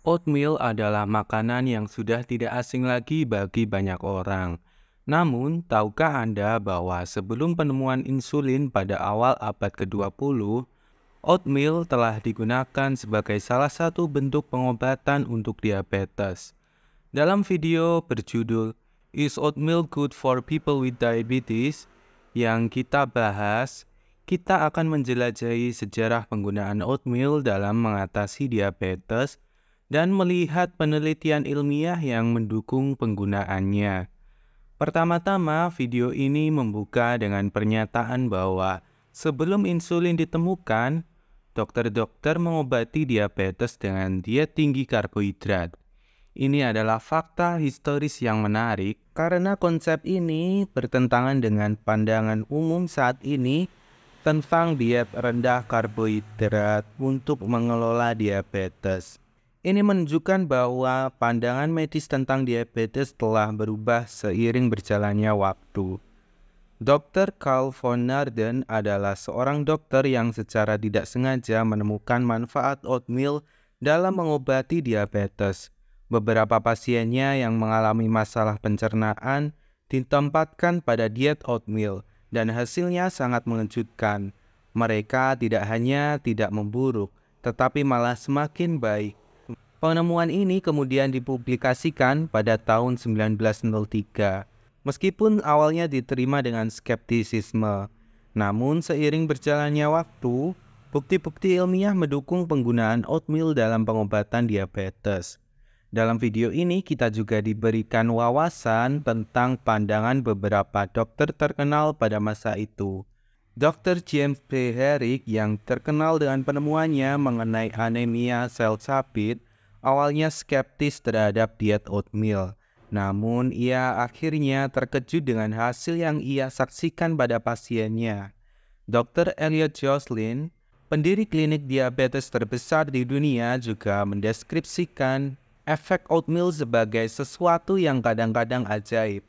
Oatmeal adalah makanan yang sudah tidak asing lagi bagi banyak orang. Namun, tahukah Anda bahwa sebelum penemuan insulin pada awal abad ke-20, oatmeal telah digunakan sebagai salah satu bentuk pengobatan untuk diabetes. Dalam video berjudul Is Oatmeal Good for People with Diabetes yang kita bahas, kita akan menjelajahi sejarah penggunaan oatmeal dalam mengatasi diabetes dan melihat penelitian ilmiah yang mendukung penggunaannya. Pertama-tama, video ini membuka dengan pernyataan bahwa sebelum insulin ditemukan, dokter-dokter mengobati diabetes dengan diet tinggi karbohidrat. Ini adalah fakta historis yang menarik karena konsep ini bertentangan dengan pandangan umum saat ini tentang diet rendah karbohidrat untuk mengelola diabetes. Ini menunjukkan bahwa pandangan medis tentang diabetes telah berubah seiring berjalannya waktu. Dr. Carl von Naarden adalah seorang dokter yang secara tidak sengaja menemukan manfaat oatmeal dalam mengobati diabetes. Beberapa pasiennya yang mengalami masalah pencernaan ditempatkan pada diet oatmeal dan hasilnya sangat mengejutkan. Mereka tidak hanya tidak memburuk, tetapi malah semakin baik. Penemuan ini kemudian dipublikasikan pada tahun 1903. Meskipun awalnya diterima dengan skeptisisme, namun seiring berjalannya waktu, bukti-bukti ilmiah mendukung penggunaan oatmeal dalam pengobatan diabetes. Dalam video ini kita juga diberikan wawasan tentang pandangan beberapa dokter terkenal pada masa itu. Dr. James B. Herrick yang terkenal dengan penemuannya mengenai anemia sel sapit, awalnya skeptis terhadap diet oatmeal. Namun ia akhirnya terkejut dengan hasil yang ia saksikan pada pasiennya. Dr. Elliot Joslin, pendiri klinik diabetes terbesar di dunia, juga mendeskripsikan efek oatmeal sebagai sesuatu yang kadang-kadang ajaib.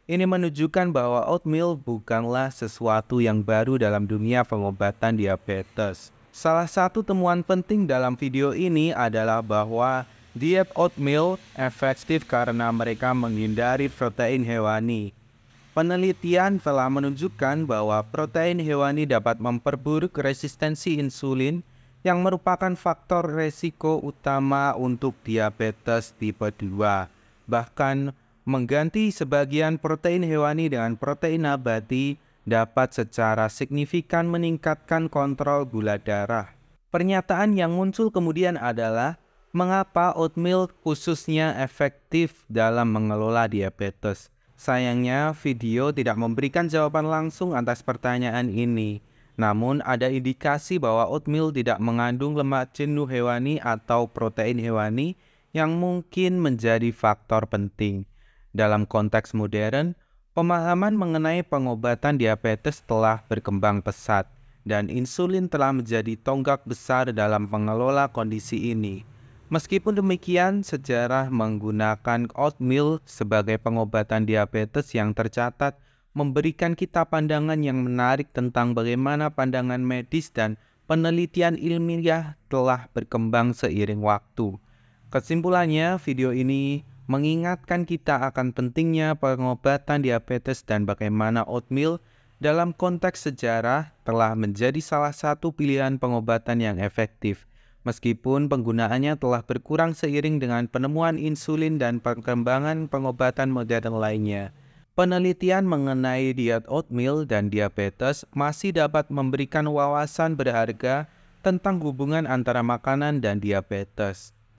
Ini menunjukkan bahwa oatmeal bukanlah sesuatu yang baru dalam dunia pengobatan diabetes. Salah satu temuan penting dalam video ini adalah bahwa diet oatmeal efektif karena mereka menghindari protein hewani. Penelitian telah menunjukkan bahwa protein hewani dapat memperburuk resistensi insulin yang merupakan faktor resiko utama untuk diabetes tipe 2. Bahkan mengganti sebagian protein hewani dengan protein nabati dapat secara signifikan meningkatkan kontrol gula darah. Pernyataan yang muncul kemudian adalah mengapa oatmeal khususnya efektif dalam mengelola diabetes. Sayangnya video tidak memberikan jawaban langsung atas pertanyaan ini. Namun ada indikasi bahwa oatmeal tidak mengandung lemak jenuh hewani atau protein hewani yang mungkin menjadi faktor penting. Dalam konteks modern, pemahaman mengenai pengobatan diabetes telah berkembang pesat dan insulin telah menjadi tonggak besar dalam mengelola kondisi ini. Meskipun demikian, sejarah menggunakan oatmeal sebagai pengobatan diabetes yang tercatat memberikan kita pandangan yang menarik tentang bagaimana pandangan medis dan penelitian ilmiah telah berkembang seiring waktu. Kesimpulannya, video ini mengingatkan kita akan pentingnya pengobatan diabetes dan bagaimana oatmeal dalam konteks sejarah telah menjadi salah satu pilihan pengobatan yang efektif. Meskipun penggunaannya telah berkurang seiring dengan penemuan insulin dan perkembangan pengobatan modern lainnya. Penelitian mengenai diet oatmeal dan diabetes masih dapat memberikan wawasan berharga tentang hubungan antara makanan dan diabetes.